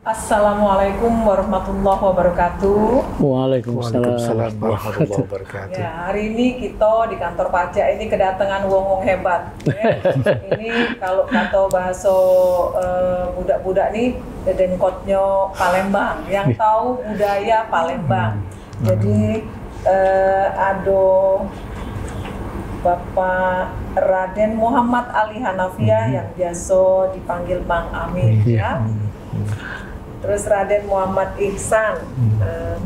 Assalamualaikum warahmatullahi wabarakatuh. Waalaikumsalam warahmatullahi wabarakatuh. Ya, hari ini kita di kantor pajak ini kedatangan wong-wong hebat. Ya. Ini kalau kata bahasa budak-budak nih, dedenkotnya Palembang, yang tahu budaya Palembang. Jadi ada Bapak Raden Muhammad Ali Hanafiah yang biasa dipanggil Mang Amin, ya. Terus Raden Muhammad Ihsan,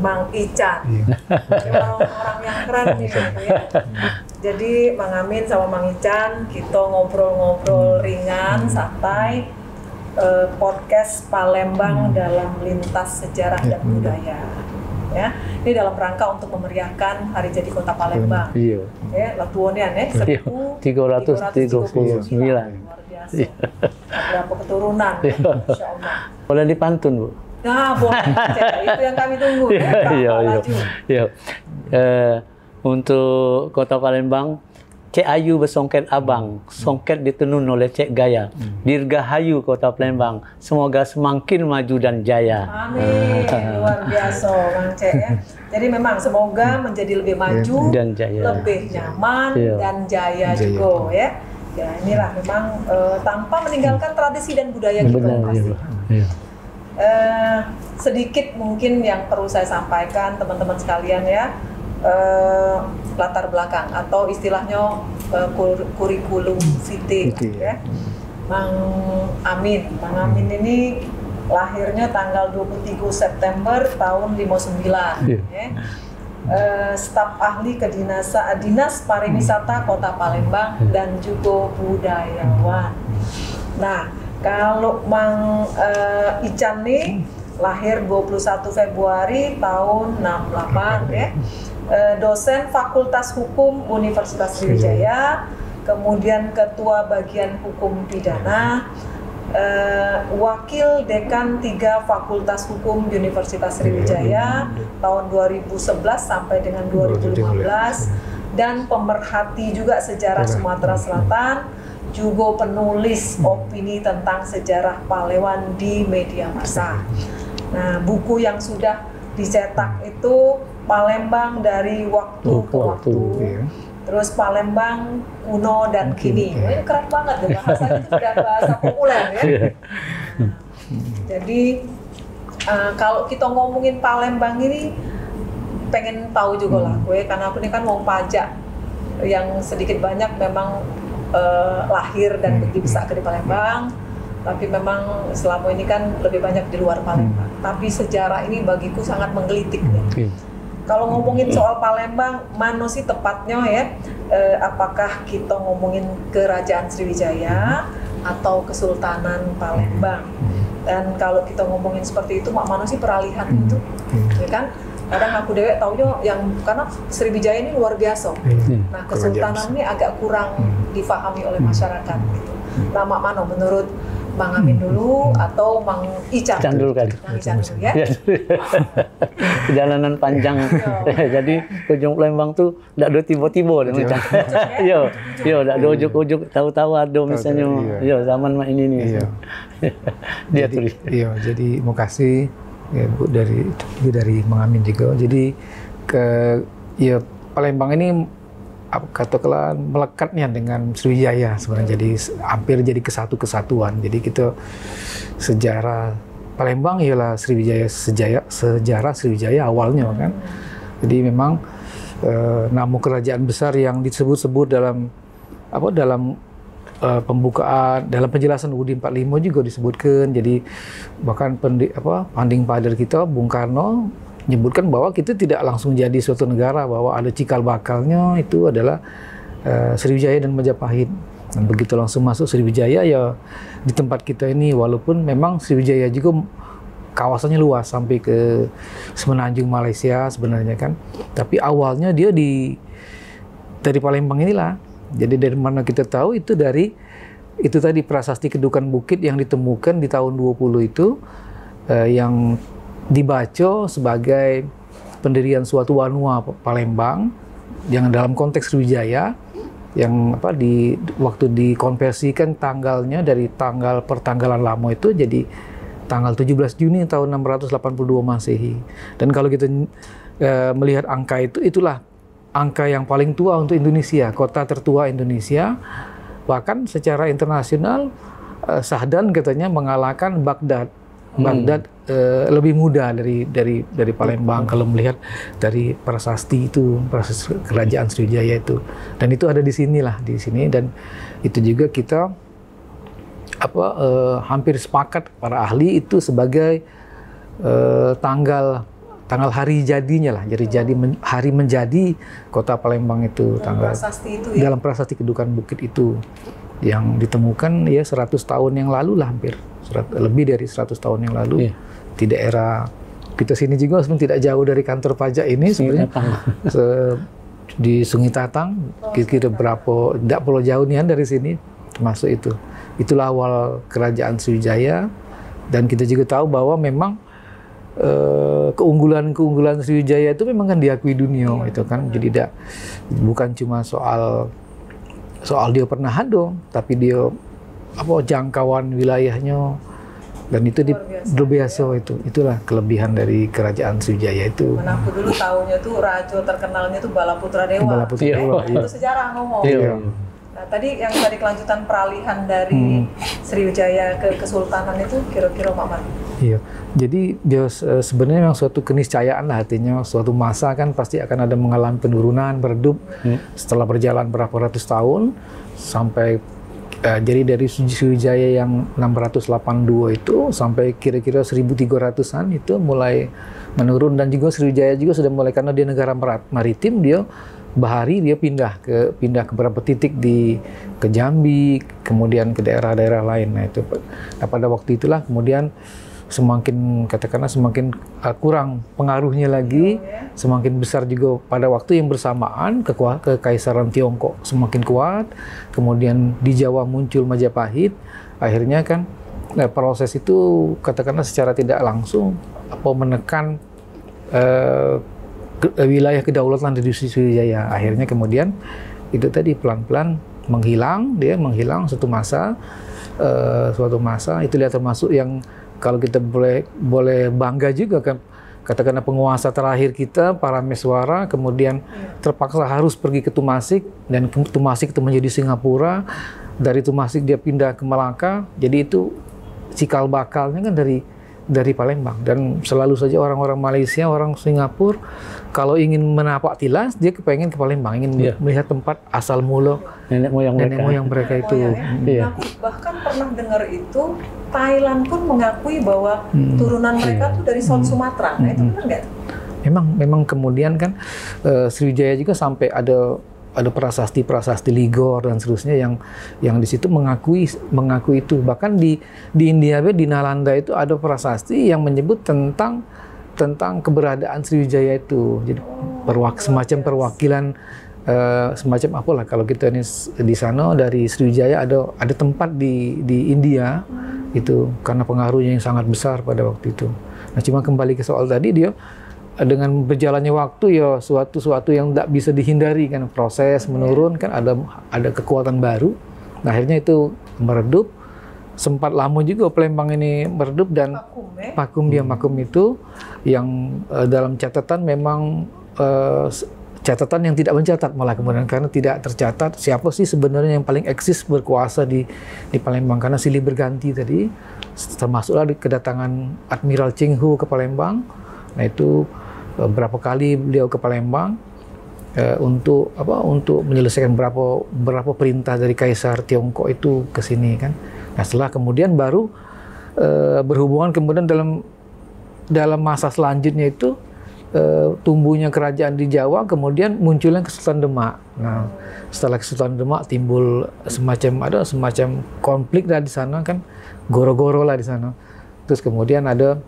Mang Ican, orang-orang yang keren nih, ya. Jadi Mang Amin sama Mang Ican kita ngobrol-ngobrol ringan, santai, podcast Palembang dalam lintas sejarah dan budaya. Ya, ini dalam rangka untuk memeriahkan Hari Jadi Kota Palembang. Iya. Ya, latuonian ya, 339. Luar biasa. Berapa keturunan, Insya Allah. Boleh dipantun, Bu? Nah, boleh aja. Itu yang kami tunggu. Iya. Untuk Kota Palembang, Cek Ayu bersongket abang, songket ditenun oleh Cek Gaya. Dirgahayu Kota Palembang, semoga semakin maju dan jaya. Amin, luar biasa Bang Cek ya. Jadi memang semoga menjadi lebih maju, dan jaya, lebih nyaman, dan jaya juga ya. Ya inilah memang tanpa meninggalkan tradisi dan budaya kita pasti. Sedikit mungkin yang perlu saya sampaikan teman-teman sekalian ya. Latar belakang atau istilahnya kurikulum vitae ya. Mang Amin ini lahirnya tanggal 23 September tahun 59 ya. Staf ahli Dinas Pariwisata Kota Palembang dan juga budayawan. Nah, kalau Mang Ican nih lahir 21 Februari tahun 68 ya. Dosen Fakultas Hukum Universitas Sriwijaya, kemudian Ketua Bagian Hukum Pidana, Wakil Dekan 3 Fakultas Hukum Universitas Sriwijaya tahun 2011 sampai dengan 2015, dan pemerhati juga sejarah Sumatera Selatan, juga penulis opini tentang sejarah Palewan di media massa. Nah, buku yang sudah dicetak itu Palembang dari waktu ke waktu, terus Palembang kuno dan kini. Ini keren banget ya, bahasanya itu sudah bahasa populer ya. Jadi kalau kita ngomongin Palembang ini, pengen tahu juga lah gue, karena aku ini kan wong pajak yang sedikit banyak memang lahir dan besar di Palembang. Tapi memang selama ini kan lebih banyak di luar Palembang. Tapi sejarah ini bagiku sangat menggelitik. Ya. Kalau ngomongin soal Palembang, mana sih tepatnya ya? Apakah kita ngomongin Kerajaan Sriwijaya atau Kesultanan Palembang? Dan kalau kita ngomongin seperti itu, mana sih peralihan itu? Ya kan? Kadang aku dewek taunya yang karena Sriwijaya ini luar biasa. Nah, Kesultanan ini agak kurang difahami oleh masyarakat. Gitu. Nah, mana menurut Mang Amin dulu atau Mang Ican? Ican dulu kan. Mang Ican dulu ya. Perjalanan panjang. Jadi ke ujung Palembang tuh enggak ada tiba-tiba dengan Ican. Iya, enggak ada ujuk-ujuk, tahu-tahu ada misalnya. Iya, zaman ini nih. Dia tulis. Iya, jadi makasih ya Bu dari Mang Amin juga. Jadi Palembang ini katakanlah melekatnya dengan Sriwijaya sebenarnya, jadi hampir jadi kesatuan. Jadi kita sejarah Palembang ialah Sriwijaya, sejarah Sriwijaya awalnya kan. Jadi memang nama kerajaan besar yang disebut-sebut dalam pembukaan, dalam penjelasan UUD 45 juga disebutkan. Jadi bahkan Panding Pader kita Bung Karno menyebutkan bahwa kita tidak langsung jadi suatu negara, bahwa ada cikal bakalnya itu adalah Sriwijaya dan Majapahit. Dan begitu langsung masuk Sriwijaya ya di tempat kita ini, walaupun memang Sriwijaya juga kawasannya luas sampai ke semenanjung Malaysia sebenarnya kan. Tapi awalnya dia dari Palembang inilah. Jadi dari mana kita tahu itu dari itu tadi prasasti Kedukan Bukit yang ditemukan di tahun 20 itu yang dibaca sebagai pendirian suatu wanua Palembang yang dalam konteks Sriwijaya, yang waktu dikonversikan tanggalnya dari tanggal pertanggalan lama itu jadi tanggal 17 Juni tahun 682 Masehi. Dan kalau kita melihat angka itu, itulah angka yang paling tua untuk Indonesia, kota tertua Indonesia. Bahkan secara internasional, Sahdan katanya mengalahkan Baghdad. Baghdad lebih muda dari Palembang kalau melihat dari prasasti itu, prasasti kerajaan Sriwijaya itu. Dan itu ada di sinilah, di sini. Dan itu juga kita hampir sepakat para ahli itu sebagai tanggal hari jadinya lah. Jadi hari menjadi kota Palembang itu tanggal prasasti itu, ya? Dalam prasasti kedudukan bukit itu yang ditemukan ya 100 tahun yang lalu lah, hampir lebih dari 100 tahun yang lalu. Di daerah kita sini juga sebenarnya tidak jauh dari kantor pajak ini sebenarnya. Di Sungai Tatang, kira-kira berapa, tidak perlu jauh nih dari sini, termasuk itu. Itulah awal kerajaan Sriwijaya. Dan kita juga tahu bahwa memang keunggulan Sriwijaya itu memang kan diakui dunia, itu kan. Jadi bukan cuma soal dia pernah ada, tapi dia jangkauan wilayahnya, dan itu luar biasa itu. Itulah kelebihan dari kerajaan Sriwijaya itu. Mana aku dulu tahunya tuh raja terkenalnya tuh Balaputra Dewa. Balaputra Dewa. Itu sejarah ngomong. Nah, tadi kelanjutan peralihan dari Sriwijaya ke Kesultanan itu kira-kira Pak Mar? Iya, jadi dia sebenarnya memang suatu keniscayaan lah, artinya suatu masa kan pasti akan ada mengalami penurunan, beredup setelah berjalan berapa ratus tahun sampai jadi dari Sriwijaya yang 682 itu sampai kira-kira 1300-an itu mulai menurun. Dan juga Sriwijaya juga sudah mulai, karena dia negara maritim, dia bahari dia pindah ke beberapa titik ke Jambi, kemudian ke daerah-daerah lain. Nah, pada waktu itulah kemudian semakin kurang pengaruhnya lagi, semakin besar juga pada waktu yang bersamaan kekaisaran Tiongkok semakin kuat, kemudian di Jawa muncul Majapahit. Akhirnya kan proses itu katakanlah secara tidak langsung menekan wilayah kedaulatan dari Sriwijaya. Akhirnya kemudian itu tadi pelan-pelan menghilang suatu masa itu dia termasuk yang kalau kita boleh bangga juga kan, katakanlah penguasa terakhir kita Parameswara kemudian terpaksa harus pergi ke Tumasik, dan Tumasik itu menjadi Singapura, dari Tumasik dia pindah ke Melaka. Jadi itu cikal bakalnya kan dari Palembang. Dan selalu saja orang-orang Malaysia, orang Singapura kalau ingin menapak tilas dia kepengen ke Palembang, ingin melihat tempat asal mula nenek moyang mereka itu. Nah, bahkan pernah dengar itu Thailand pun mengakui bahwa turunan mereka tuh dari South Sumatera. Nah, itu benar nggak? Memang kemudian kan Sriwijaya juga sampai ada prasasti Ligor dan seterusnya yang di situ mengakui itu. Bahkan di India, di Nalanda itu ada prasasti yang menyebut tentang keberadaan Sriwijaya itu. Jadi semacam perwakilan, semacam apalah kalau kita ini di sana dari Sriwijaya ada tempat di India itu, karena pengaruhnya yang sangat besar pada waktu itu. Nah, cuma kembali ke soal tadi, dia dengan berjalannya waktu ya suatu yang tidak bisa dihindari kan, proses menurun kan, ada kekuatan baru. Nah, akhirnya itu meredup. Sempat lama juga Palembang ini meredup dan vakum itu yang dalam catatan memang catatan yang tidak mencatat malah kemudian, karena tidak tercatat siapa sih sebenarnya yang paling eksis berkuasa di Palembang, karena silih berganti tadi, termasuklah kedatangan Admiral Cheng Ho ke Palembang. Nah, itu berapa kali beliau ke Palembang untuk menyelesaikan berapa perintah dari Kaisar Tiongkok itu ke sini kan. Nah, setelah kemudian baru berhubungan kemudian dalam masa selanjutnya itu tumbuhnya kerajaan di Jawa, kemudian munculnya Kesultanan Demak. Nah, setelah Kesultanan Demak timbul semacam konflik lah di sana kan, goro-goro lah di sana. Terus kemudian ada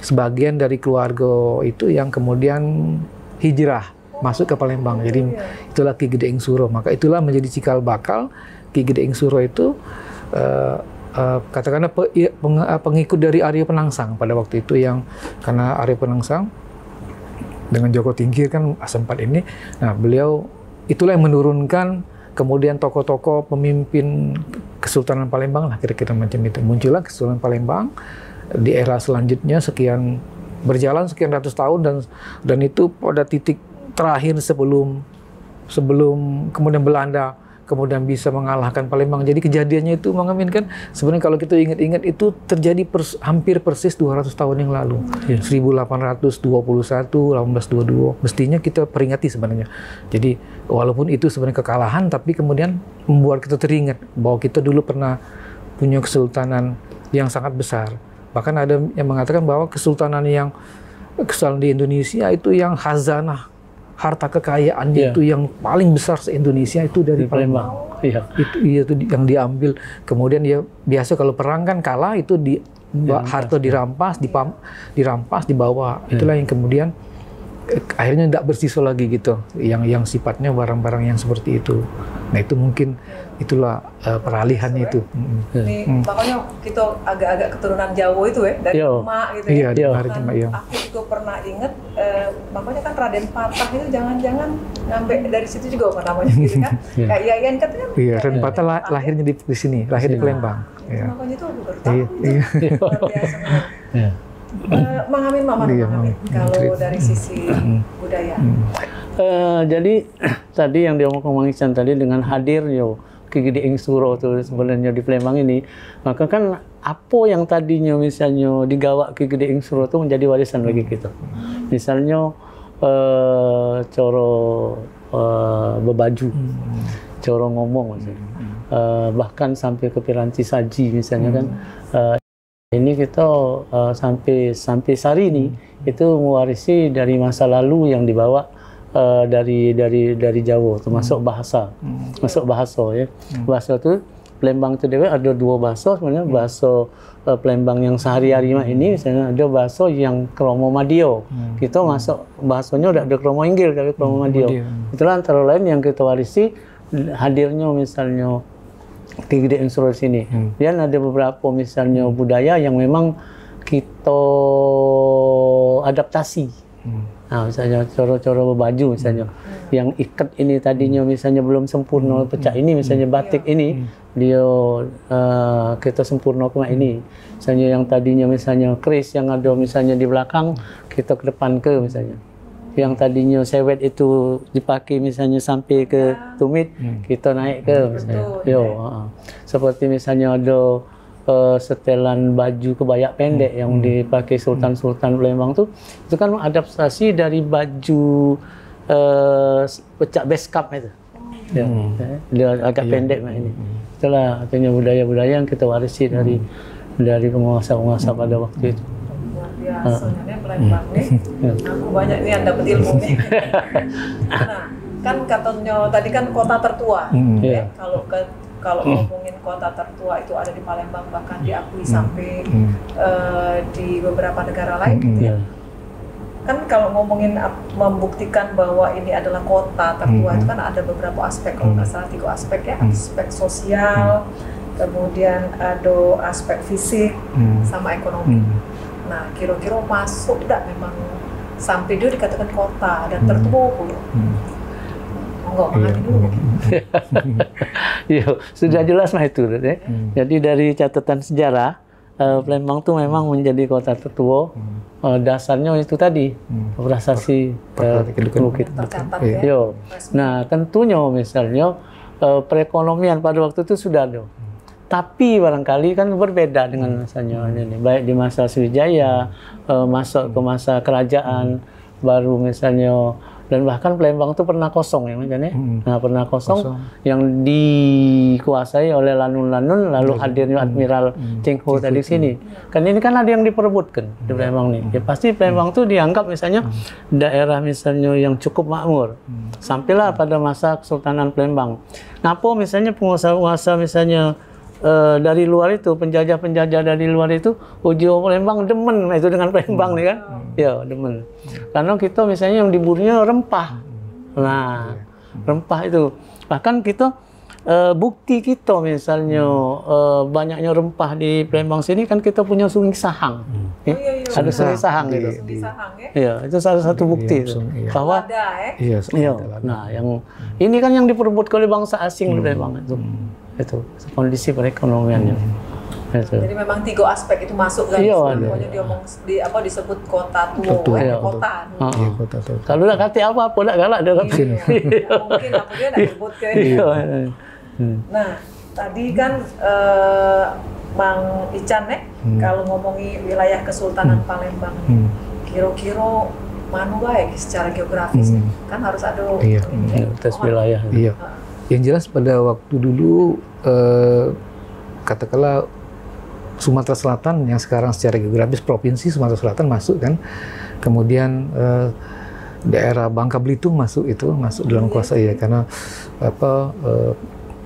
sebagian dari keluarga itu yang kemudian hijrah masuk ke Palembang. Jadi itulah Ki Gede Ing Suro. Maka itulah menjadi cikal bakal Ki Gede Ing Suro itu katakanlah pengikut dari Arya Penangsang pada waktu itu, yang karena Arya Penangsang dengan Joko Tingkir kan sempat ini. Nah, beliau itulah yang menurunkan kemudian tokoh-tokoh pemimpin Kesultanan Palembang lah, kira-kira macam itu. Muncullah Kesultanan Palembang di era selanjutnya berjalan sekian ratus tahun dan itu pada titik terakhir sebelum kemudian Belanda kemudian bisa mengalahkan Palembang. Jadi kejadiannya itu Mang Amin kan sebenarnya kalau kita ingat-ingat itu terjadi hampir persis 200 tahun yang lalu. 1821, 1822. Mestinya kita peringati sebenarnya. Jadi walaupun itu sebenarnya kekalahan tapi kemudian membuat kita teringat bahwa kita dulu pernah punya kesultanan yang sangat besar. Bahkan ada yang mengatakan bahwa kesultanan di Indonesia itu yang khazanah harta kekayaannya itu yang paling besar se-Indonesia itu dari Palembang. Itu yang diambil. Kemudian ya biasa kalau perang kan kalah itu harta dirampas, dibawa. Itulah yang kemudian akhirnya tidak bersisa lagi gitu. Yang sifatnya barang-barang yang seperti itu. Nah itu mungkin itulah peralihannya itu. Makanya kita agak-agak keturunan Jawa itu dari emak gitu ya. Aku juga pernah ingat, makanya kan Raden Patah itu jangan-jangan ngambil dari situ juga apa namanya gitu kan. Kayak Yayan katanya. Iya, Raden Patah lahirnya di sini, lahir di Palembang. Makanya itu aku baru tahu. Luar biasa. Mang Amin, kalau dari sisi budaya. Jadi tadi yang diomong Mang Ihsan tadi dengan hadirnya Ki Gede Ing Suro tuh sebenarnya di Palembang ini, maka kan apa yang tadinya misalnya digawak Ki Gede Ing Suro itu menjadi warisan bagi kita. Misalnya coro bebaju, coro ngomong misalnya. Bahkan sampai ke piranti saji misalnya kan. Ini kita sampai hari ini itu mewarisi dari masa lalu yang dibawa dari Jawa, termasuk bahasa, ya. Bahasa itu Palembang itu ada dua bahasa sebenarnya, bahasa Palembang yang sehari-hari ini misalnya ada bahasa yang kromo madio. Kita masuk bahasanya udah ada kromo inggil tapi kromo madio. Itulah antara lain yang kita warisi hadirnya misalnya Ki Gede Ing Suro di sini. Dan ada beberapa misalnya budaya yang memang kita adaptasi. Nah, misalnya coro-coro baju misalnya, yang ikat ini tadinya misalnya belum sempurna pecah ini, misalnya batik ini dia kita sempurna ke ini. Misalnya yang tadinya misalnya keris yang ada misalnya di belakang kita ke depan ke misalnya. Yang tadinya sewet itu dipakai misalnya sampai ke tumit, kita naik ke misalnya. Seperti misalnya ada setelan baju kebaya pendek yang dipakai sultan-sultan Palembang itu kan adaptasi dari baju pecak beskap itu. Dia agak pendek ini. Itulah artinya budaya-budaya yang kita warisi dari penguasa-penguasa pada waktu itu. Biasanya Palembang nih, aku banyak nih yang dapat ilmu nih. Nah, kan katanya tadi kan kota tertua, ya. Kalau ngomongin kota tertua itu ada di Palembang, bahkan diakui sampai di beberapa negara lain. Gitu. Kan kalau ngomongin membuktikan bahwa ini adalah kota tertua itu kan ada beberapa aspek, kalau nggak salah 3 aspek ya, aspek sosial, kemudian ada aspek fisik, sama ekonomi. Nah, kira-kira masuk tidak memang sampai dia dikatakan kota dan tertua pula. Enggak, makanya dulu. Sudah jelas mah itu. Jadi dari catatan sejarah, Palembang itu memang menjadi kota tertua. Dasarnya itu tadi, prasasti Bukit. Nah, tentunya misalnya perekonomian pada waktu itu sudah ada. Tapi barangkali kan berbeda dengan misalnya ini, baik di masa Sriwijaya, masuk ke masa kerajaan, baru misalnya, dan bahkan Palembang itu pernah kosong ya misalnya. Nah, pernah kosong yang dikuasai oleh Lanun-Lanun, lalu hadirnya Admiral Cheng Ho tadi sini. Kan ini kan ada yang diperebutkan di Palembang nih. Ya pasti Palembang itu dianggap misalnya daerah misalnya yang cukup makmur. Sampailah pada masa Kesultanan Palembang. Ngapa misalnya penguasa-penguasa misalnya dari luar itu, penjajah-penjajah dari luar itu, Ujo Palembang demen itu dengan Palembang nih kan, ya demen. Karena kita misalnya yang diburunya rempah, nah rempah itu, bahkan kita bukti kita misalnya banyaknya rempah di Palembang sini kan kita punya Sungai Sahang, ada Sungai Sahang gitu, ya itu salah satu bukti itu. Bahwa, nah yang ini kan yang diperebutkan oleh bangsa asing di Palembang itu kondisi perekonomiannya. Jadi memang 3 aspek itu masuk kan. Iya, pokoknya disebut kota tua, kota. Kota tua. Kalau nak kata apa nak galak dia kat sini. Mungkin apa dia nak sebut ke. Nah, tadi kan Mang Ican kalau ngomongi wilayah Kesultanan Palembang, kira-kira mana baik secara geografis kan harus ada tes wilayah. Iya. Yang jelas pada waktu dulu katakanlah Sumatera Selatan yang sekarang secara geografis provinsi Sumatera Selatan masuk kan, kemudian daerah Bangka Belitung masuk dalam kuasa ya, karena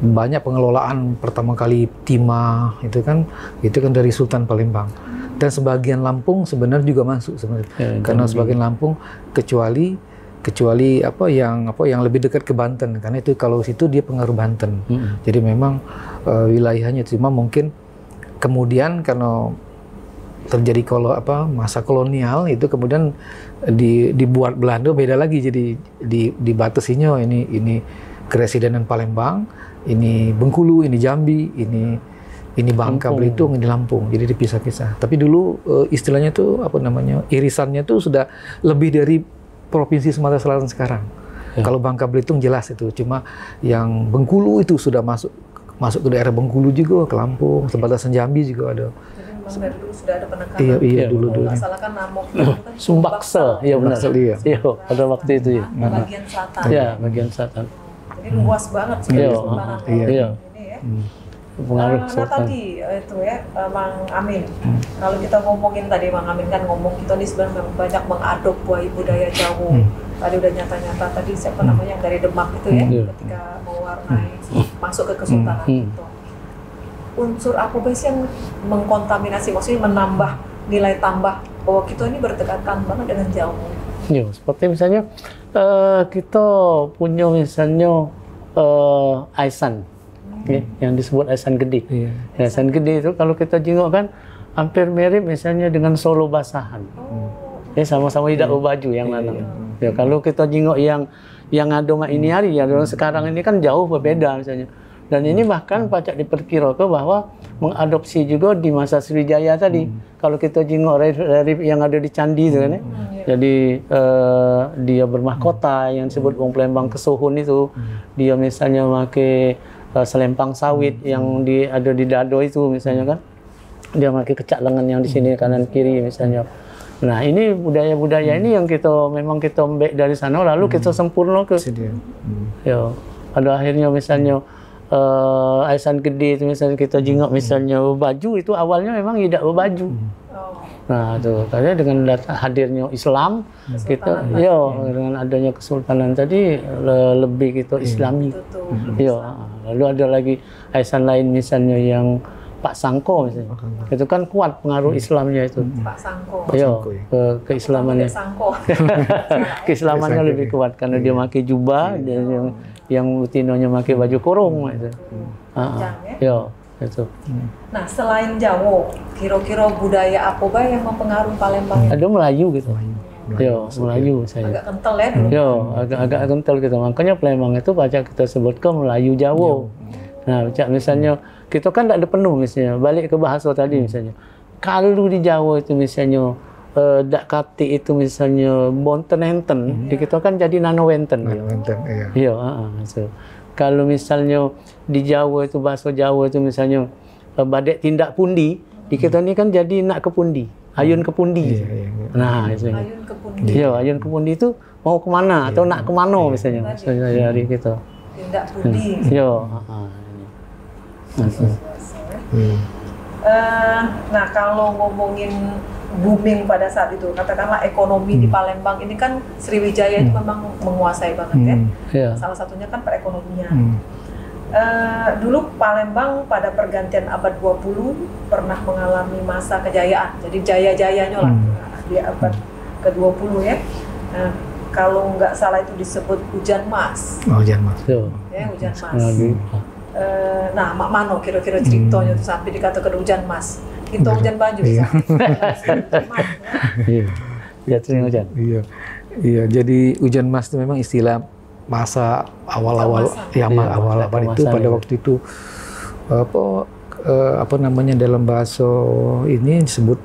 banyak pengelolaan pertama kali timah itu kan dari Sultan Palembang, dan sebagian Lampung sebenarnya juga masuk sebenarnya, karena sebagian Lampung kecuali yang lebih dekat ke Banten, karena itu kalau situ dia pengaruh Banten. Jadi memang wilayahnya, cuma mungkin kemudian karena terjadi masa kolonial itu kemudian dibuat Belanda beda lagi, jadi dibatasinya ini Keresidenan Palembang, ini Bengkulu, ini Jambi, ini Bangka Belitung, ini Lampung, jadi dipisah-pisah. Tapi dulu istilahnya tuh irisannya tuh sudah lebih dari provinsi Sumatera Selatan sekarang. Kalau Bangka Belitung jelas itu, cuma yang Bengkulu itu sudah masuk ke daerah Bengkulu juga, ke Lampung, perbatasan Jambi juga ada. Jadi memang dari dulu sudah ada penekanan. Iya dulu. Nggak salah kan Namok itu kan Sumbaksel, iya benar. Iya, pada waktu itu ya. Bagian selatan. Iya, bagian selatan. Jadi luas banget sih Kesultanan. Iya. Ini ya. Pengaruh Nah tadi itu ya Mang Amin. Kalau kita ngomongin tadi Mang Amin kan ngomong kita ini sebenarnya banyak mengadop budaya Jawa. Tadi udah nyata-nyata tadi siapa namanya yang dari Demak itu ya, ketika mewarnai masuk ke Kesultanan itu. Unsur apa sih yang mengkontaminasi, maksudnya menambah nilai tambah bahwa kita ini berdekatan banget dengan Jawa. Ya, seperti misalnya kita punya misalnya Aisan, yang disebut Aisan Gede. Aisan Gede itu kalau kita jengok kan hampir mirip misalnya dengan Solo Basahan. Sama-sama tidak baju yang lanang. Ya, kalau kita jengok yang ada ini hari yang sekarang ini kan jauh berbeda misalnya. Dan ini bahkan pacak diperkirakan bahwa mengadopsi juga di masa Sriwijaya tadi. Kalau kita jengok relief yang ada di candi itu kan ya. Jadi dia bermahkota yang disebut Wong Palembang Kesuhun itu. Dia misalnya pakai selempang sawit yang ada di dado itu misalnya kan. Dia pakai kecak lengan yang di sini kanan kiri misalnya. Nah, ini budaya-budaya ini yang memang kita ambil dari sana, lalu kita sempurna ke ya, pada akhirnya misalnya Aisan Gede itu misalnya kita jengok misalnya baju itu awalnya memang tidak berbaju. Nah, tuh karena dengan hadirnya Islam kita dengan adanya Kesultanan tadi lebih kita Islami. Lalu ada lagi Aisan lain misalnya yang Pak Sangko misalnya. Itu kan kuat pengaruh Islamnya itu. Pak Sangko. Keislamannya. Keislamannya lebih kuat karena dia pakai jubah, dan yang betinonya pakai baju kurung itu. Itu. Nah, selain Jawa, kira-kira budaya apa yang mempengaruhi Palembang? Ada Melayu gitu. Melayu saya. Agak kental ya dulu. Agak kental gitu. Makanya Palembang itu pacak kita sebutkan Melayu Jawa. Nah, misalnya kita kan tidak ada penuh misalnya, balik ke bahasa tadi misalnya. Kalau di Jawa itu misalnya dak kati itu misalnya bonten enten, di kita kan jadi nano wenten. Kalau misalnya di Jawa itu bahasa Jawa itu misalnya badek tindak pundi, di kita ini kan jadi nak ke pundi, ayun ke pundi. Nah, itu. Ayun ke pundi. Ayun ke pundi itu mau kemana atau nak kemana misalnya dari kita. Tindak pundi. Nah, kalau ngomongin booming pada saat itu, katakanlah ekonomi di Palembang ini kan Sriwijaya itu memang menguasai banget ya. Salah satunya kan perekonomian. Dulu Palembang pada pergantian abad 20 pernah mengalami masa kejayaan. Jadi jaya-jayanya lah di abad ke-20 ya. Nah, kalau nggak salah itu disebut hujan mas. Hujan mas. Ya, hujan mas. Nah, mak mano kira-kira ceritanya tuh sampai dikatakan hujan mas. Kita hujan baju bisa. Hujan. Iya, jadi hujan mas itu memang istilah masa awal-awal itu pada waktu itu apa namanya dalam bahasa ini disebut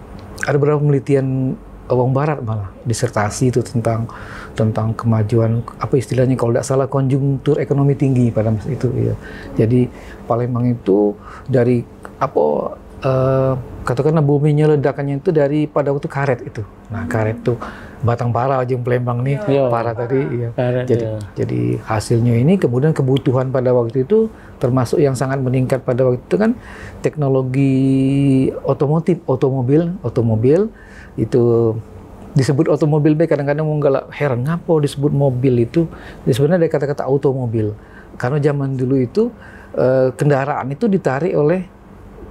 ada beberapa penelitian orang barat malah disertasi itu tentang kemajuan apa istilahnya kalau tidak salah konjungtur ekonomi tinggi pada masa itu ya. Jadi Palembang itu dari apa katakanlah buminya ledakannya itu dari pada waktu karet itu. Nah, karet itu batang para ujung Palembang nih, para tadi ya. Karet, jadi hasilnya ini kemudian kebutuhan pada waktu itu termasuk yang sangat meningkat pada waktu itu kan teknologi otomobil itu disebut otomobil kadang-kadang nggak heran ngapa disebut mobil itu sebenarnya ada kata-kata automobil karena zaman dulu itu kendaraan itu ditarik oleh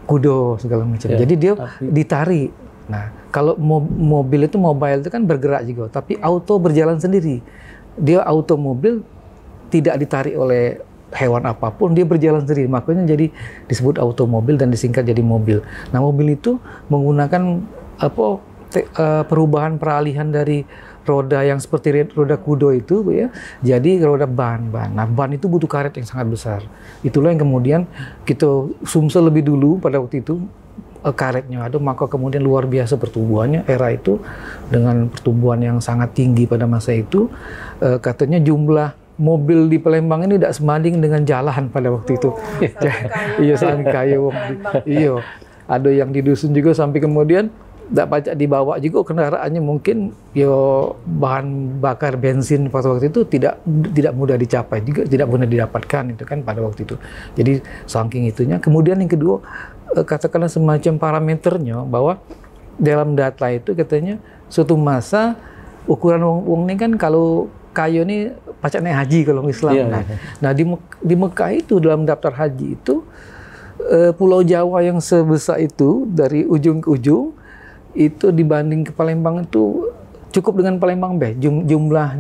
kudo segala macam. Jadi dia ditarik. Nah, kalau mobil itu mobile itu kan bergerak juga, tapi auto berjalan sendiri. Dia automobil tidak ditarik oleh hewan apapun, dia berjalan sendiri. Makanya jadi disebut automobil dan disingkat jadi mobil. Nah, mobil itu menggunakan perubahan peralihan dari roda yang seperti roda kudo itu ya, jadi roda ban. Nah, ban itu butuh karet yang sangat besar. Itulah yang kemudian kita Sumsel lebih dulu pada waktu itu karetnya ada, maka kemudian luar biasa pertumbuhannya era itu dengan pertumbuhan yang sangat tinggi pada masa itu. Katanya jumlah mobil di Palembang ini tidak sebanding dengan jalan pada waktu itu. Iya, saking kaya. Iya, ada yang di dusun juga sampai kemudian tidak pacak dibawa juga kendaraannya mungkin bahan bakar bensin pada waktu itu tidak mudah dicapai juga, tidak mudah didapatkan itu kan pada waktu itu. Jadi saking itunya. Kemudian yang kedua katakanlah semacam parameternya bahwa dalam data itu katanya suatu masa ukuran wong ini kan kalau kayu ini pacak naik haji kalau Islam. Nah di Mekah itu dalam daftar haji itu Pulau Jawa yang sebesar itu dari ujung ke ujung itu dibanding ke Palembang itu cukup dengan Palembang jumlah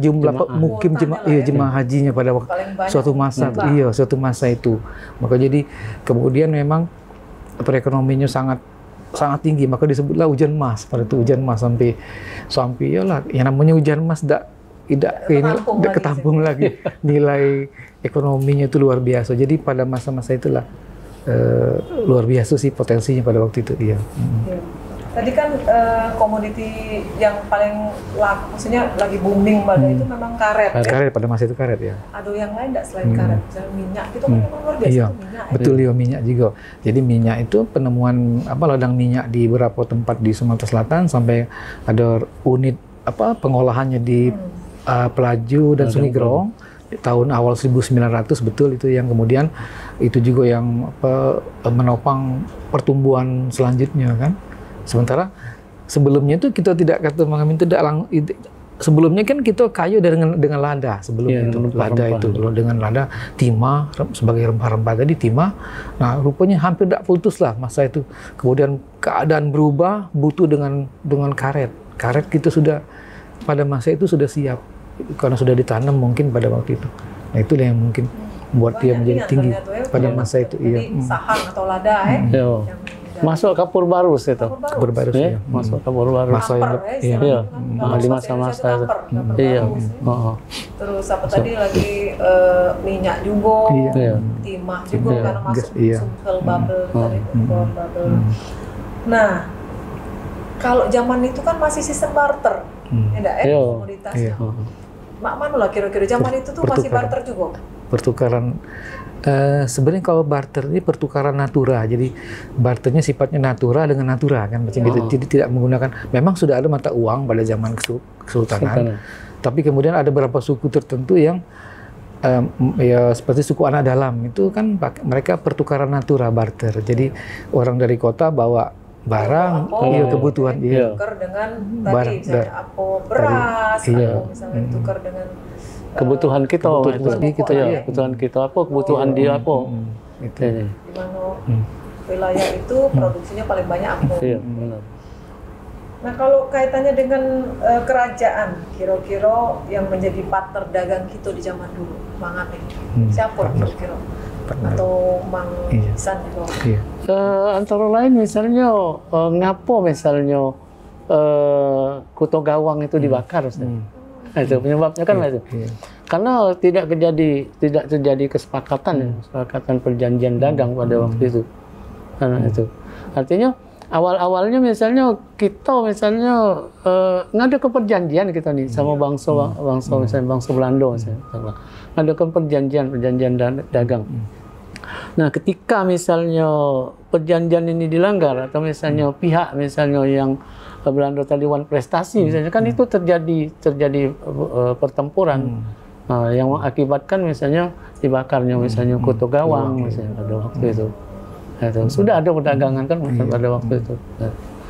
mukim jemaah hajinya pada waktu suatu masa suatu masa itu. Maka jadi kemudian memang perekonomiannya sangat tinggi, maka disebutlah hujan emas pada itu, hujan emas sampai yalah yang namanya hujan emas tidak ketampung lagi. Nilai ekonominya itu luar biasa. Jadi pada masa-masa itulah luar biasa sih potensinya pada waktu itu. Tadi kan komoditi yang paling laku, maksudnya lagi booming pada itu memang karet. Karet pada masa itu karet ya. Ada yang lain nggak selain karet? Misalnya minyak itu kan memang luar biasa minyak. Betul minyak juga. Jadi minyak itu penemuan ladang minyak di beberapa tempat di Sumatera Selatan sampai ada unit pengolahannya di Pelaju dan Sungai Gerong tahun awal 1900 betul itu yang kemudian itu juga yang menopang pertumbuhan selanjutnya kan. Sementara sebelumnya itu kita tidak kata mengamin sebelumnya kan kita kayu dengan lada sebelumnya itu lada itu dengan lada timah sebagai rempah-rempah tadi timah. Nah rupanya hampir tidak putus lah masa itu. Kemudian keadaan berubah butuh dengan karet kita sudah pada masa itu sudah siap karena sudah ditanam mungkin pada waktu itu. Nah itulah yang mungkin buat dia menjadi tinggi pada masa itu. Jadi sahang atau lada masuk kapur barus itu. Kapur barus ya. Masuk kapur barus. Masa yang di masa-masa itu. Iya. Terus apa tadi lagi minyak juga, timah juga karena masuk Sumsel bubble tadi bubble. Nah, kalau zaman itu kan masih sistem barter. Komoditasnya. Mak mana lah kira-kira zaman itu tuh masih barter juga? Pertukaran sebenarnya kalau barter ini pertukaran natura, jadi barternya sifatnya natura dengan natura kan macam gitu. Jadi tidak menggunakan, memang sudah ada mata uang pada zaman kesultanan, tapi kemudian ada beberapa suku tertentu yang seperti suku anak dalam itu kan mereka pertukaran natura barter. Jadi orang dari kota bawa barang, kebutuhan tukar dengan tadi misalnya beras, misalnya tukar dengan kebutuhan kita, kebutuhan kita apa, kebutuhan dia apa. Di mana wilayah itu produksinya paling banyak apa. Benar. Nah kalau kaitannya dengan kerajaan, kira-kira yang menjadi partner dagang kita di zaman dulu, Mang Aping, siapa kira-kira? Atau Mang Isan juga? Antara lain misalnya ngapo misalnya Kuto Gawang itu dibakar. Itu penyebabnya kan itu. Karena tidak terjadi kesepakatan perjanjian dagang pada waktu itu. Itu artinya awal-awalnya misalnya kita ngadakan perjanjian kita nih sama bangsa misalnya bangsa Belanda misalnya, ngadakan perjanjian dagang. Nah, ketika misalnya perjanjian ini dilanggar atau misalnya pihak misalnya yang Belanda tadi wan prestasi misalnya kan itu terjadi pertempuran yang mengakibatkan misalnya dibakarnya misalnya Kota Gawang misalnya pada waktu itu. Sudah ada perdagangan kan pada waktu itu.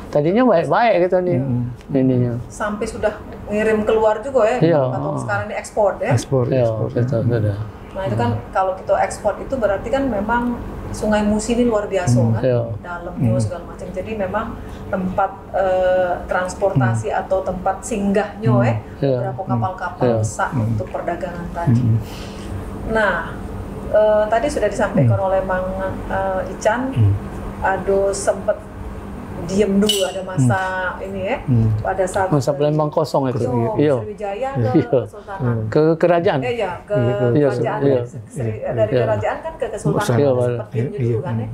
Tadinya baik-baik gitu nih ininya. Sampai sudah ngirim keluar juga ya. Atau sekarang ini ekspor ya. Ekspor. Sudah. Nah itu kan kalau kita ekspor itu berarti kan memang Sungai Musi ini luar biasa kan, dalamnya segala macam. Jadi memang tempat transportasi atau tempat singgahnya beberapa kapal-kapal besar untuk perdagangan tadi. Nah tadi sudah disampaikan oleh Mang Ican, ada sempat diem dulu, ada masa ini ya, pada saat masa Palembang kosong itu. Sriwijaya ke Kesultanan. Ke kerajaan. Iya, ke kerajaan. Dari kerajaan kan ke Kesultanan seperti itu dulu kan ya.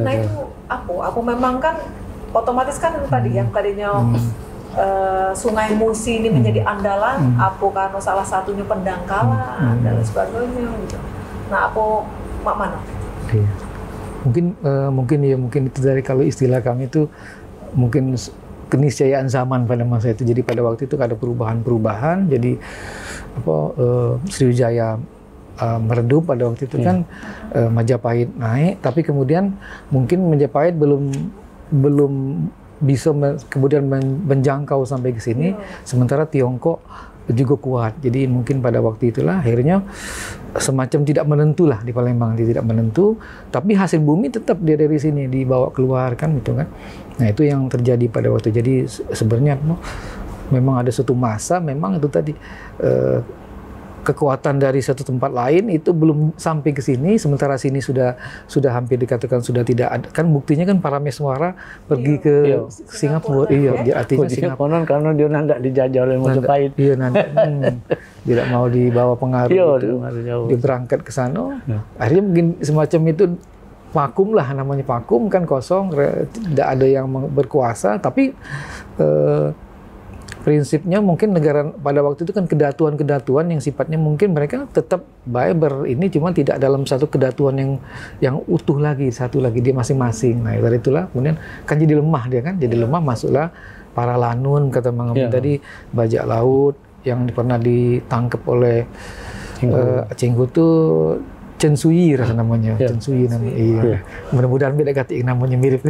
Nah itu apa memang kan otomatis kan tadi yang tadinya Sungai Musi ini menjadi andalan, apa karena salah satunya pendangkalan dan sebagainya gitu. Nah apa mak mana? Mungkin itu dari kalau istilah kami itu mungkin keniscayaan zaman pada masa itu. Jadi pada waktu itu ada perubahan-perubahan. Jadi Sriwijaya meredup pada waktu itu kan, Majapahit naik, tapi kemudian mungkin Majapahit belum bisa kemudian menjangkau sampai ke sini, sementara Tiongkok juga kuat. Jadi mungkin pada waktu itulah akhirnya semacam tidak menentu lah di Palembang, dia tidak menentu, tapi hasil bumi tetap dia dari sini dibawa keluar kan gitu kan. Nah itu yang terjadi pada waktu. Jadi sebenarnya memang ada suatu masa memang itu tadi kekuatan dari satu tempat lain itu belum sampai ke sini, sementara sini sudah hampir dikatakan sudah tidak ada. Kan buktinya kan para Meswara pergi ke Singapura. Artinya Singapura karena dia nandak dijajah oleh Majapahit. Tidak mau dibawa pengaruh itu. Dia berangkat ke sana. Akhirnya mungkin semacam itu vakum lah, namanya vakum kan, kosong, tidak ada yang berkuasa, tapi prinsipnya mungkin negara pada waktu itu kan kedatuan yang sifatnya mungkin mereka tetap baik ini, cuma tidak dalam satu kedatuan yang utuh lagi, satu lagi dia masing-masing. Nah dari itulah kemudian kan jadi lemah dia kan, jadi lemah, masuklah para lanun kata Mang Amin tadi, bajak laut yang pernah ditangkap oleh Cenggu itu Chen Sui rasa namanya, Chen Sui namanya. Iya. Mudah-mudahan beda ganti namanya mirip.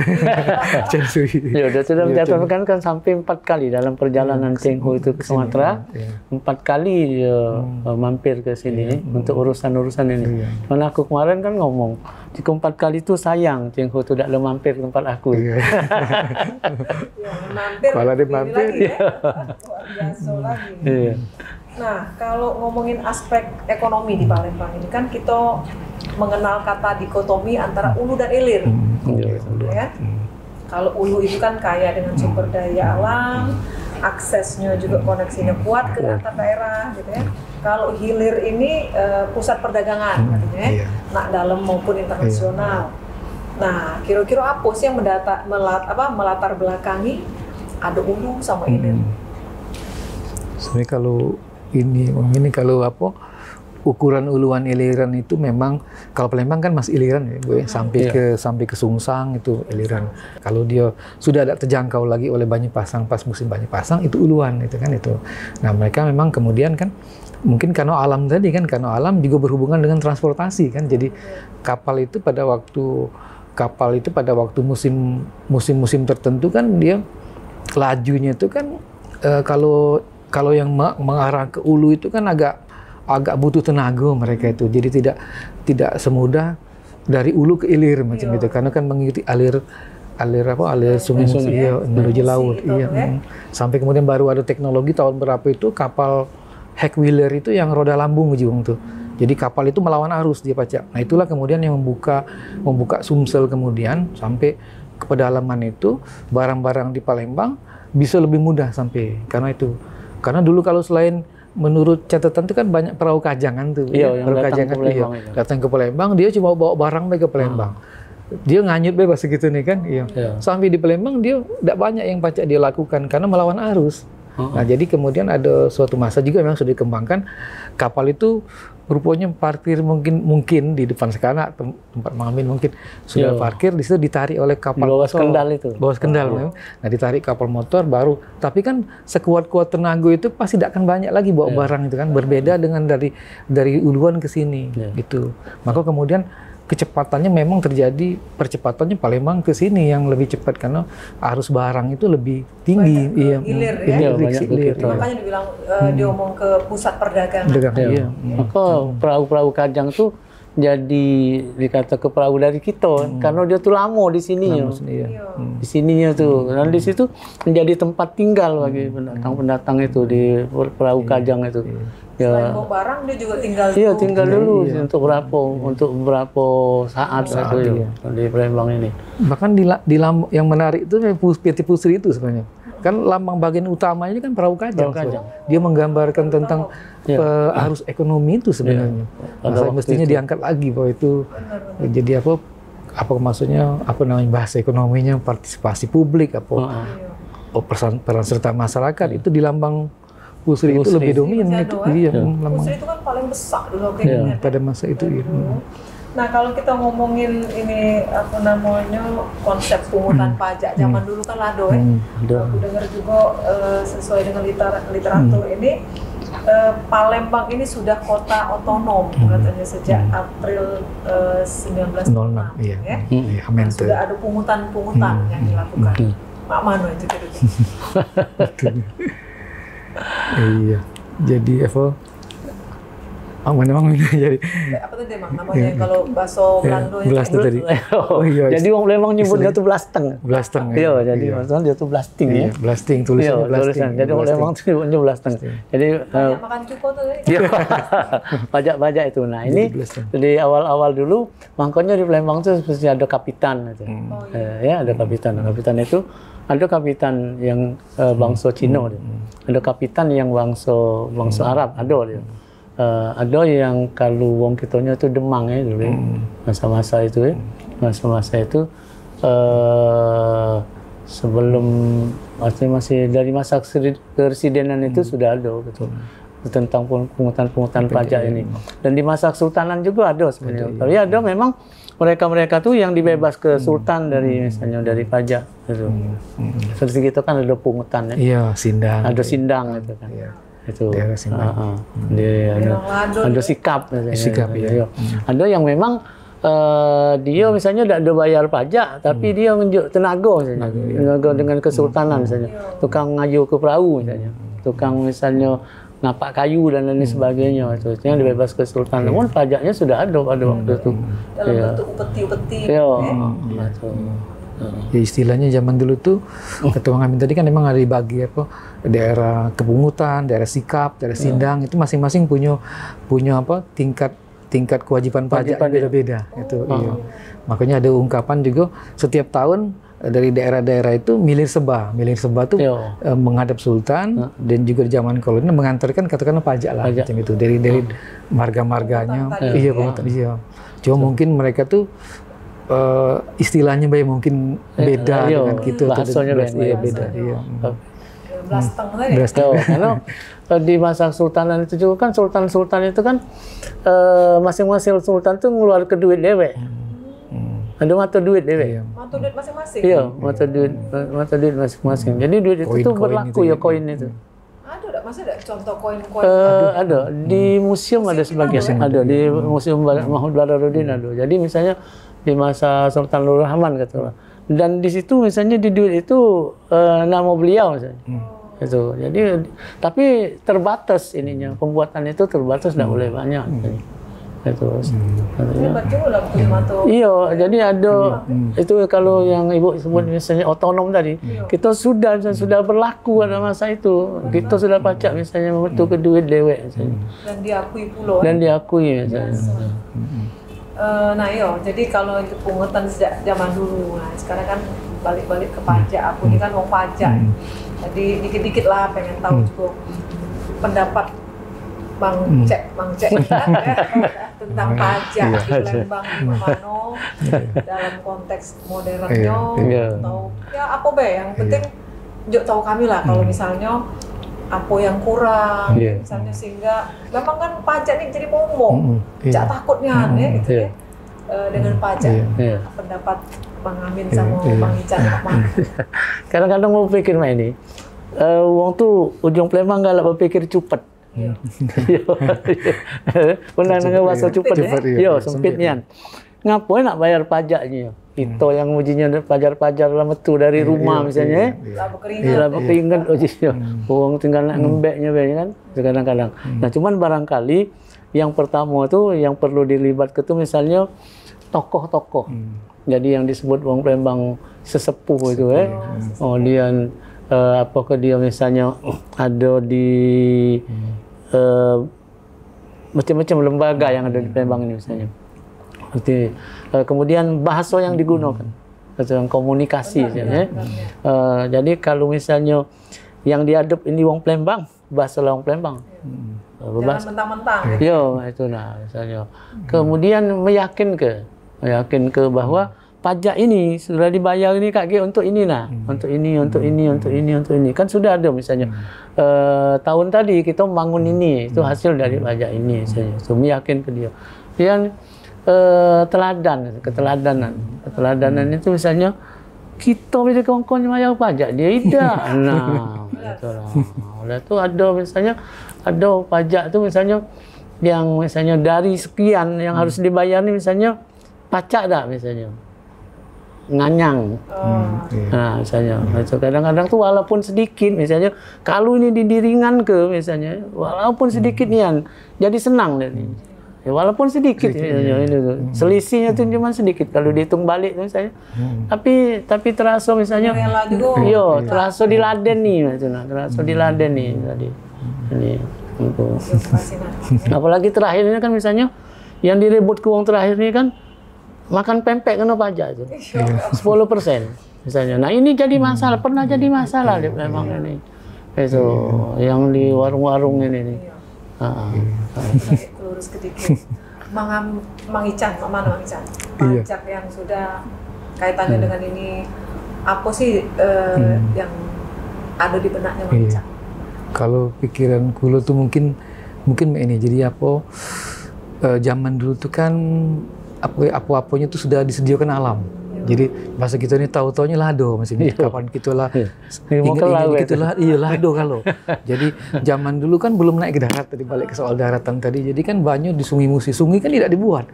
Chen Sui. Dia sudah mencatatkan kan sampai 4 kali dalam perjalanan Chenghu itu ke Sumatera. 4 kali dia mampir ke sini untuk urusan-urusan ini. Karena aku kemarin kan ngomong, jika 4 kali itu sayang Chenghu itu tidak ada mampir ke tempat aku. Kalau dia mampir, luar biasa lagi. Nah, kalau ngomongin aspek ekonomi di Palembang ini kan kita mengenal kata dikotomi antara ulu dan ilir. Ya? Kalau ulu itu kan kaya dengan sumber daya alam, aksesnya juga koneksinya kuat ke antar daerah gitu ya. Kalau hilir ini pusat perdagangan artinya, nah dalam maupun internasional. Nah, kira-kira apa sih yang melatar belakangi ada ulu sama ilir? Sebenarnya kalau kalau ukuran uluan iliran itu memang kalau Palembang kan masih iliran ya, Bu, sampai ke Sungsang itu iliran. Kalau dia sudah ada terjangkau lagi oleh Banyupasang pas musim Banyupasang itu uluan itu kan itu. Nah, mereka memang kemudian kan mungkin karena alam tadi kan, karena alam juga berhubungan dengan transportasi kan. Jadi kapal itu pada waktu musim tertentu kan dia lajunya itu kan kalau yang mengarah ke ulu itu kan agak butuh tenaga mereka itu. Jadi tidak semudah dari ulu ke ilir macam itu, karena kan mengikuti alir sungai menuju laut. Sampai kemudian baru ada teknologi tahun berapa itu kapal heck wheeler itu yang roda lambung ujung tuh. Jadi kapal itu melawan arus dia pacak. Nah itulah kemudian yang membuka Sumsel kemudian sampai ke pedalaman itu barang-barang di Palembang bisa lebih mudah sampai karena itu. Karena dulu kalau selain menurut catatan itu kan banyak perahu kajangan tuh, perahu kajangan datang ke Palembang, dia cuma bawa barang ke Palembang. dia nganyut bebas segitu nih kan. Iya. Sampai di Palembang dia tidak banyak yang pajak dia lakukan karena melawan arus. Nah, jadi kemudian ada suatu masa juga memang sudah dikembangkan kapal itu rupanya parkir mungkin di depan Sekanak, tempat Mamin mungkin sudah parkir, di situ ditarik oleh kapal bawah motor. Kendal itu. Bawah Kendal. Nah, ditarik kapal motor baru. Tapi kan sekuat-kuat tenaga itu pasti tidak akan banyak lagi bawa barang itu kan. Berbeda dengan dari Uluan ke sini gitu. Maka kemudian kecepatannya memang terjadi, percepatannya Palembang ke sini yang lebih cepat karena arus barang itu lebih tinggi. Hilir ya. Hilir. Makanya dibilang diomong ke pusat perdagangan. Maka perahu-perahu Kajang tuh jadi dikata ke perahu dari kita karena dia tuh lama di sini di sininya tuh, dan di situ menjadi tempat tinggal bagi pendatang-pendatang itu di perahu Kajang itu. Selain bawa barang dia juga tinggal dulu. Iya, tinggal dulu untuk beberapa saat itu di Palembang ini. Bahkan di yang menarik itu PT Pusri itu sebenarnya. Kan lambang bagian utamanya kan perahu Kajang. Dia menggambarkan tentang arus ekonomi itu sebenarnya. Mestinya diangkat lagi bahwa itu jadi apa maksudnya, apa namanya bahasa ekonominya, partisipasi publik, peran serta masyarakat itu di lambang Pusri itu lebih dominan. Pusri itu kan paling besar dulu pada masa itu. Nah, kalau kita ngomongin ini apa namanya konsep pungutan pajak zaman dulu kan Lado aku dengar juga sesuai dengan literatur ini Palembang ini sudah kota otonom katanya sejak April 1906 ya. Sudah ada pungutan yang dilakukan. Pak Mano itu iya, jadi memang jadi apa tadi namanya kalau bahasa Belanda Blaster tadi. Jadi wong Palembang nyebutnya tuh blasteng. Iya, jadi maksudnya dia tuh blasting ya. Blasting tulisannya blasting. Jadi wong Palembang tuh nyebutnya blasteng. Jadi makan cuko tuh pajak-pajak itu. Nah, ini di awal-awal dulu makanya di Palembang tuh mesti ada kapitan gitu. Ya, ada kapitan. Kapitan itu ada kapitan yang bangsa Cina, ada kapitan yang bangsa Arab, ada dia. Ada yang kalau wong kitanya itu Demang ya dulu, masa-masa itu ya, masa-masa itu sebelum masih dari masa kepresidenan itu sudah ada gitu tentang pungutan pajak ini. Dan di masa kesultanan juga ada sebenarnya. Tapi ada memang mereka tuh yang dibebas ke sultan dari misalnya dari pajak gitu. Seperti gitu kan ada pungutan ya. Iya, sindang. Ada sindang gitu kan. Iya. Itu. Ada sikap. Sikap ya. Ada yang memang dia misalnya tidak ada bayar pajak, tapi dia menunjuk tenaga misalnya. Tenaga dengan kesultanan misalnya. Tukang ngaju ke perahu misalnya. Tukang misalnya napak kayu dan lain sebagainya, itu yang dibebas ke sultan. Namun pajaknya sudah ada pada waktu itu. Dalam bentuk upeti-upeti. Ya, istilahnya zaman dulu tuh Ketua Ngamin tadi kan memang ada dibagi daerah kepungutan, daerah sikap, daerah sindang, itu masing-masing punya tingkat kewajiban pajak beda-beda. Makanya ada ungkapan juga setiap tahun dari daerah-daerah itu milir seba tuh menghadap sultan dan juga zaman kolonial mengantarkan katakanlah pajak lah macam itu dari marga-marganya. Cuma mungkin mereka tuh istilahnya mungkin beda dengan gitu, bahasanya beda. Blasteng karena di masa kesultanan itu juga kan sultan itu kan masing-masing sultan tuh ngeluarkan duit dewek. Ada mata duit dewek. Mata duit masing-masing. Iya, mata duit masing-masing. Jadi duit itu tuh berlaku ya, koin itu. Masa ada contoh koin-koin? Ada di museum ada sebagian. Ada di Museum Mahmud Badarudin ada. Jadi misalnya di masa Sultan Nur Rahman katakanlah. Dan di situ misalnya di duit itu nama beliau misalnya. Itu. Jadi tapi terbatas ininya, pembuatan itu terbatas, tidak boleh banyak. Itu. Iya, jadi ada itu kalau yang Ibu sebut misalnya otonom tadi, kita sudah berlaku pada masa itu, kita sudah pajak misalnya membentuk ke duit dewek misalnya. Dan diakui pula. Dan diakui misalnya. Nah jadi kalau itu pungutan sejak zaman dulu, nah sekarang kan balik-balik ke pajak, aku ini kan mau pajak. Jadi dikit-dikit lah pengen tahu juga pendapat Mang Cek tentang pajak di Lembang di Mano dalam konteks modernnya atau ya apa be yang penting tahu kami lah kalau misalnya apa yang kurang misalnya sehingga memang kan pajak ini jadi momong jak takutnya gitu ya dengan pajak pendapat Bang Amin sama Bang Ican kadang-kadang mau pikir mah ini wong tuh ujung Palembang galak berpikir cepat. Pernah dengar bahasa cepat ya? Sempit nian. Ngapain nak bayar pajaknya? Kita yang ujinya pajar-pajar lah metu dari rumah misalnya. Lah keringat uang tinggal nak ngembeknya kan kadang-kadang. Nah, cuman barangkali yang pertama tuh yang perlu dilibatkan tuh misalnya tokoh-tokoh. Jadi yang disebut wong Palembang sesepuh itu dia apakah dia misalnya ada di macam-macam lembaga yang ada di Palembang ini misalnya. Kemudian bahasa yang digunakan, bahasa komunikasi misalnya. Jadi kalau misalnya yang diadop ini wong Palembang, bahasa wong Palembang. Jangan mentang-mentang. Yo, itu nah misalnya. Kemudian meyakin ke bahwa pajak ini sudah dibayar ini Kak G untuk ini nah, untuk ini kan sudah ada misalnya tahun tadi kita membangun ini itu hasil dari pajak ini misalnya. So meyakin ke dia. Kemudian keteladanan itu misalnya kita bila kawan-kawan bayar pajak dia tidak. Nah, itulah. Oleh itu ada misalnya ada pajak tu misalnya yang misalnya dari sekian yang harus dibayar ni misalnya pacak tak misalnya nganyang. Nah, misalnya kadang-kadang tu walaupun sedikit misalnya kalau ini didiringan ke misalnya walaupun sedikit nian jadi senang dia ni. Ya, walaupun sedikit misalnya, ini tuh. Selisihnya tu cuma sedikit kalau dihitung balik misalnya. Tapi terasa misalnya terasa diladeni misalnya, terasa diladeni tadi. Ini untuk apalagi terakhir ini kan misalnya yang direbut ke uang terakhir ini kan makan pempek kena pajak itu 10% misalnya. Nah ini jadi masalah, pernah jadi masalah memang ini. Itu yang di warung-warung ini. Lurus sedikit. Mang Ican, mana Mang Ican? Pajak yang sudah kaitannya dengan ini apa sih yang ada di benaknya Mang Ican? Kalau pikiran kulo tuh mungkin ini jadi apa zaman dulu tuh kan apa-apanya tuh sudah disediakan alam. Jadi bahasa kita ini tahu-taunya lado masih kapan gitulah. Ingat gitulah lado kalau. Jadi zaman dulu kan belum naik ke darat tadi balik ke soal daratan tadi. Jadi kan banyak di Sungai Musi. Sungai kan tidak dibuat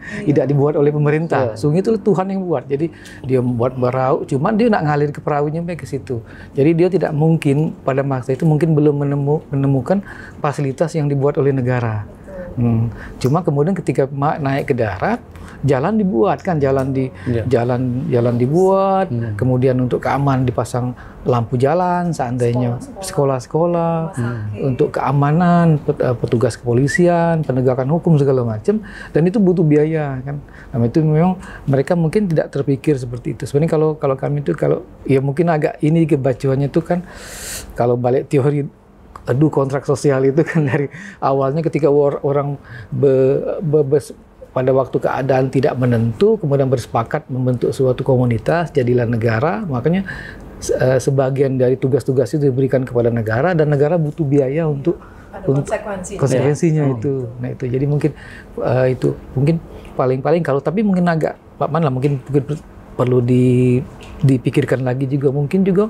oleh pemerintah. Sungai itu Tuhan yang buat. Jadi dia membuat berau, cuman dia nak ngalir ke perahunya sampai ke situ. Jadi dia tidak mungkin pada masa itu mungkin belum menemukan fasilitas yang dibuat oleh negara. Cuma kemudian ketika naik ke darat jalan dibuat kan jalan dibuat kemudian untuk keamanan dipasang lampu jalan seandainya sekolah-sekolah untuk keamanan petugas kepolisian penegakan hukum segala macam dan itu butuh biaya kan. Nah, itu memang mereka mungkin tidak terpikir seperti itu. Sebenarnya kalau kami itu kalau ya mungkin agak ini kebacuannya itu kan kalau balik teori kontrak sosial itu kan dari awalnya ketika orang pada waktu keadaan tidak menentu, kemudian bersepakat membentuk suatu komunitas, jadilah negara, makanya sebagian dari tugas-tugas itu diberikan kepada negara dan negara butuh biaya untuk konsekuensinya itu. Nah itu jadi mungkin itu mungkin paling kalau tapi mungkin agak Pak Man lah mungkin perlu dipikirkan lagi juga mungkin juga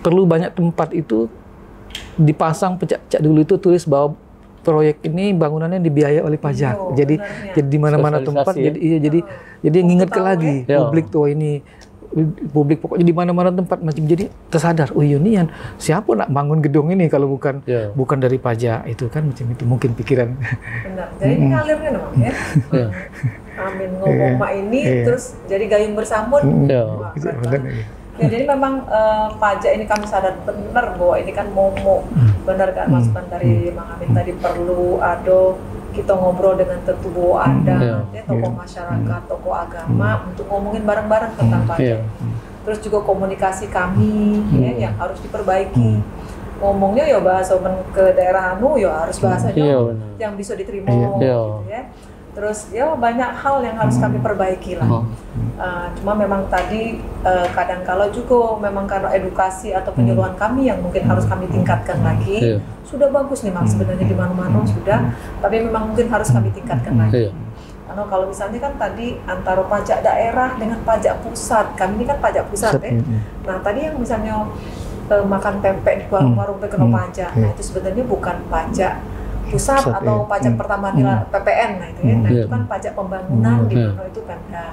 perlu banyak tempat itu dipasang pecak-pecak dulu itu tulis bahwa proyek ini bangunannya dibiayai oleh pajak. Jadi di mana-mana tempat jadi ngingetkan lagi publik tuh ini publik pokoknya di mana-mana tempat macam jadi tersadar oh ini siapa nak bangun gedung ini kalau bukan dari pajak itu kan macam itu mungkin pikiran. Benar. Jadi ini ngalirnya dong ya. Amin ngomong mak ini terus jadi gayung bersambut. Ya, jadi memang pajak ini kami sadar benar bahwa ini kan momok benar kan masukan dari Mang Amin tadi perlu ada kita ngobrol dengan tertubuh ada tokoh masyarakat, tokoh agama untuk ngomongin bareng-bareng tentang pajak. Terus juga komunikasi kami yang harus diperbaiki. ngomongnya ya bahasa ke daerah anu ya harus bahasanya yang bisa diterima gitu ya. Terus ya banyak hal yang harus kami perbaiki lah. Cuma memang tadi kadang-kala juga memang karena edukasi atau penyuluhan kami yang mungkin harus kami tingkatkan lagi. Sudah bagus nih Mas sebenarnya di mana-mana sudah, tapi memang mungkin harus kami tingkatkan lagi. Karena kalau misalnya kan tadi antara pajak daerah dengan pajak pusat, kami ini kan pajak pusat ya. Nah tadi yang misalnya makan pempek di warung kena pajak, nah itu sebenarnya bukan pajak pusat atau pajak pertambahan nilai PPN, nah itu ya. Nah itu kan pajak pembangunan di mana itu Pemda.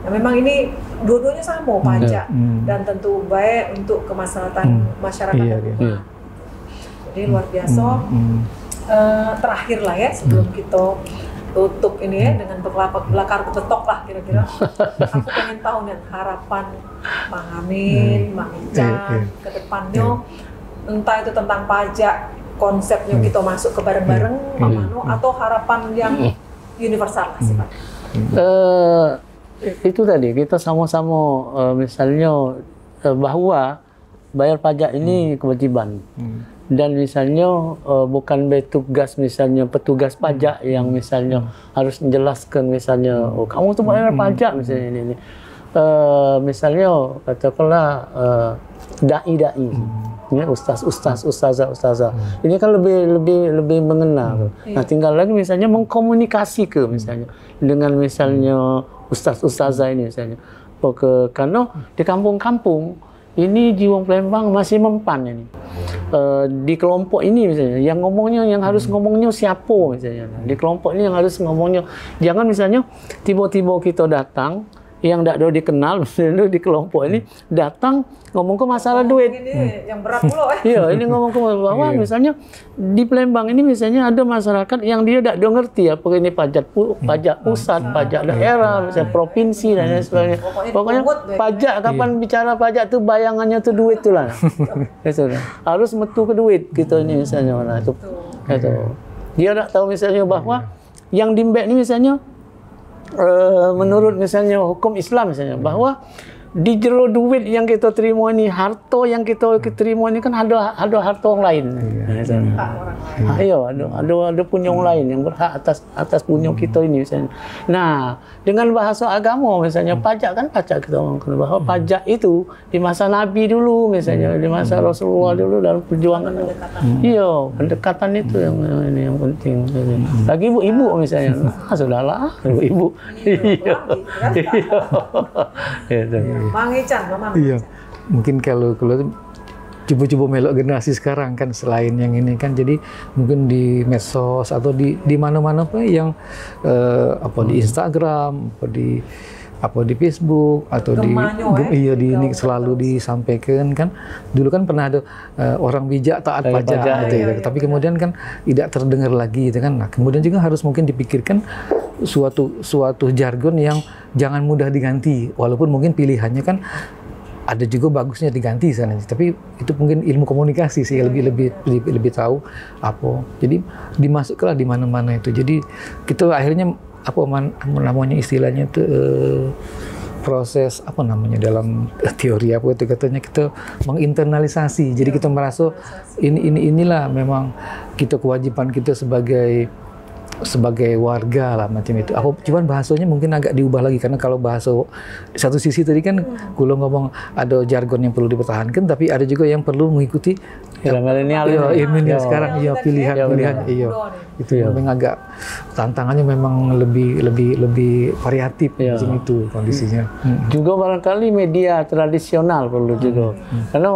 Nah memang ini dua-duanya sama pajak dan tentu baik untuk kemaslahatan masyarakat dan umat. Jadi luar biasa. Terakhir lah ya sebelum kita tutup ini ya dengan belakar kebetok lah kira-kira. Aku pengen tahu nih harapan Bang Amin, Bang Ican ke depannya, entah itu tentang pajak, konsepnya kita masuk ke bareng-bareng, atau harapan yang universal lah sifatnya. Itu tadi kita sama-sama misalnya bahwa bayar pajak ini kewajiban. Dan misalnya bukan tugas misalnya petugas pajak yang misalnya harus menjelaskan misalnya kamu tuh bayar pajak misalnya ini. Misalnya katakanlah dai-dai, ya, ustazah. Ini kan lebih mengenal. Nah tinggal lagi misalnya mengkomunikasi ke misalnya dengan misalnya ustazah ini misalnya. Karena di kampung-kampung ini di Wong Palembang masih mempan ini. Di kelompok ini misalnya, yang ngomongnya, yang harus ngomongnya siapa misalnya. Di kelompok ini yang harus ngomongnya, jangan misalnya tiba-tiba kita datang, yang tidak ada dikenal misalnya di kelompok ini datang ngomong ke masalah duit. Ini yang berat pula. Iya, ini ngomong ke bahwa misalnya di Palembang ini misalnya ada masyarakat yang dia tidak ngerti apa ini pajak pusat, pajak daerah, misalnya provinsi dan lain sebagainya. Pokoknya pajak kapan bicara pajak tuh bayangannya tuh duit tuh lah. Gitu. Harus metu ke duit gitu ini misalnya nah, itu. Dia tidak tahu misalnya bahwa yang dimbek ini misalnya menurut misalnya hukum Islam misalnya bahwa di jero duit yang kita terima ini, harta yang kita terima ini kan ada harta orang lain. Iya, ada punya orang lain yang berhak atas punya kita ini misalnya. Nah, dengan bahasa agama misalnya pajak kan pajak kita ngomongkan bahwa pajak itu di masa Nabi dulu misalnya, di masa Rasulullah dulu dalam perjuangan. Iya, pendekatan itu yang penting. Lagi ibu-ibu misalnya, sudahlah ibu-ibu. Iya. Bang Ican, iya. Mungkin kalau coba-coba melok generasi sekarang kan selain yang ini kan jadi mungkin di medsos atau di mana-mana apa yang di Instagram, apa di Facebook atau di ini selalu disampaikan kan. Dulu kan pernah ada orang bijak taat pajak gitu ya. Tapi kemudian kan tidak terdengar lagi gitu kan. Nah, kemudian juga harus mungkin dipikirkan suatu jargon yang jangan mudah diganti, walaupun mungkin pilihannya kan ada juga bagusnya diganti sana, tapi itu mungkin ilmu komunikasi sih lebih tahu apa. Jadi dimasukkanlah di mana-mana itu. Jadi kita akhirnya namanya istilahnya itu proses dalam teori itu katanya kita menginternalisasi. Jadi kita merasa inilah memang kewajiban kita sebagai warga lah macam itu. Cuman bahasanya mungkin agak diubah lagi karena kalau bahasa satu sisi tadi kan kulo ngomong ada jargon yang perlu dipertahankan, tapi ada juga yang perlu mengikuti era milenial sekarang pilihan itu ya memang agak tantangannya memang lebih variatif macam itu kondisinya. Juga barangkali media tradisional perlu juga karena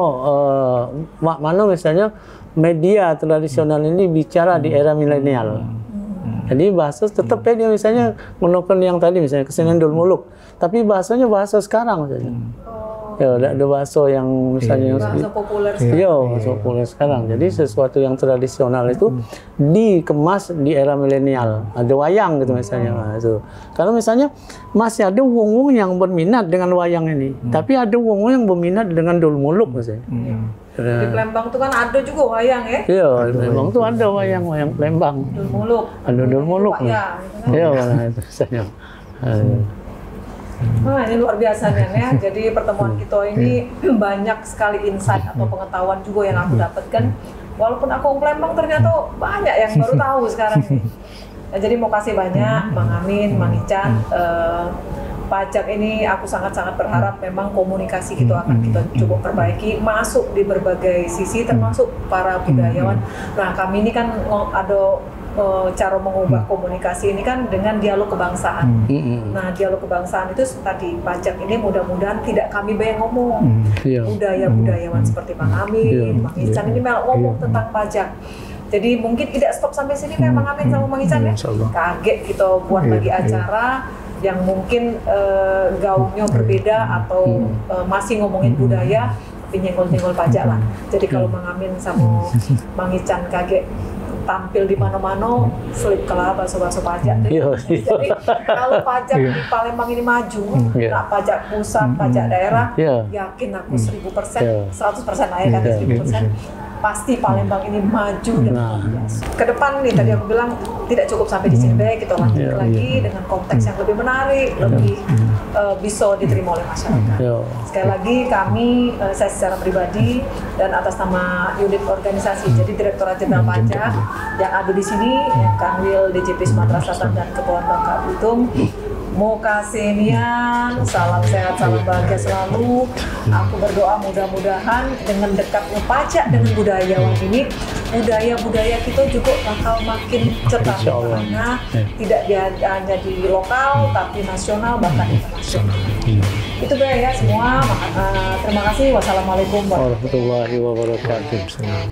mana misalnya media tradisional ini bicara di era milenial. Jadi bahasa tetap dia misalnya menggunakan yang tadi misalnya kesenian Dul Muluk, tapi bahasanya bahasa sekarang misalnya. Ya, ada bahasa yang misalnya bahasa populer bahasa populer sekarang. Jadi sesuatu yang tradisional itu dikemas di era milenial. Ada wayang gitu misalnya. Nah, itu. Karena misalnya masih ada wong-wong yang berminat dengan wayang ini, tapi ada wong-wong yang berminat dengan Dul Muluk misalnya. Di Palembang tuh kan ada juga wayang ya? Iya, di Palembang tuh ada wayang Palembang. Dul Muluk. Ada Dul Muluk. Iya, itu misalnya. Wah, ini luar biasanya ya. Jadi pertemuan kita ini banyak sekali insight atau pengetahuan juga yang aku dapatkan. Walaupun aku orang Palembang ternyata banyak yang baru tahu sekarang ini. Nah, jadi mau kasih banyak Bang Amin, Mang Ican. Pajak ini aku sangat-sangat berharap memang komunikasi kita akan kita coba perbaiki, masuk di berbagai sisi termasuk para budayawan. Nah, kami ini kan ada cara mengubah komunikasi ini kan dengan dialog kebangsaan. Nah, dialog kebangsaan itu tadi pajak ini mudah-mudahan tidak kami bayang ngomong budaya-budayawan seperti Bang Amin, Mang Ican ini malah ngomong tentang pajak. Jadi mungkin tidak stop sampai sini kayak Bang Amin sama Mang Ican ya. Kaget kita buat lagi acara yang mungkin gaungnya berbeda atau masih ngomongin budaya tapi nyenggol-nyenggol pajak lah. Jadi kalau Mang Amin sama Mang Ican kaget tampil di mana-mana, selip kelah bakso-bakso pajak. Jadi kalau pajak di Palembang ini maju, nah pajak pusat, pajak daerah, yakin aku 1000%, 100% lah ya kan 1000%. Pasti Palembang ini maju dan luar biasa. Ke depan nih tadi aku bilang tidak cukup sampai di sini, kita lanjut lagi dengan konteks yang lebih menarik, lebih bisa diterima oleh masyarakat. Sekali lagi kami, saya secara pribadi dan atas nama unit organisasi, jadi Direktorat Jenderal Pajak yang ada di sini, Kanwil DJP Sumatera Selatan dan Kepulauan Bangka Belitung, mau kasih nian, salam sehat, salam bahagia selalu. Aku berdoa mudah-mudahan dengan dekatnya pajak dengan budayawan ini, budaya-budaya kita juga bakal makin cepat karena tidak hanya di lokal tapi nasional bahkan internasional. Itu ya semua. Terima kasih. Wassalamualaikum warahmatullahi wabarakatuh.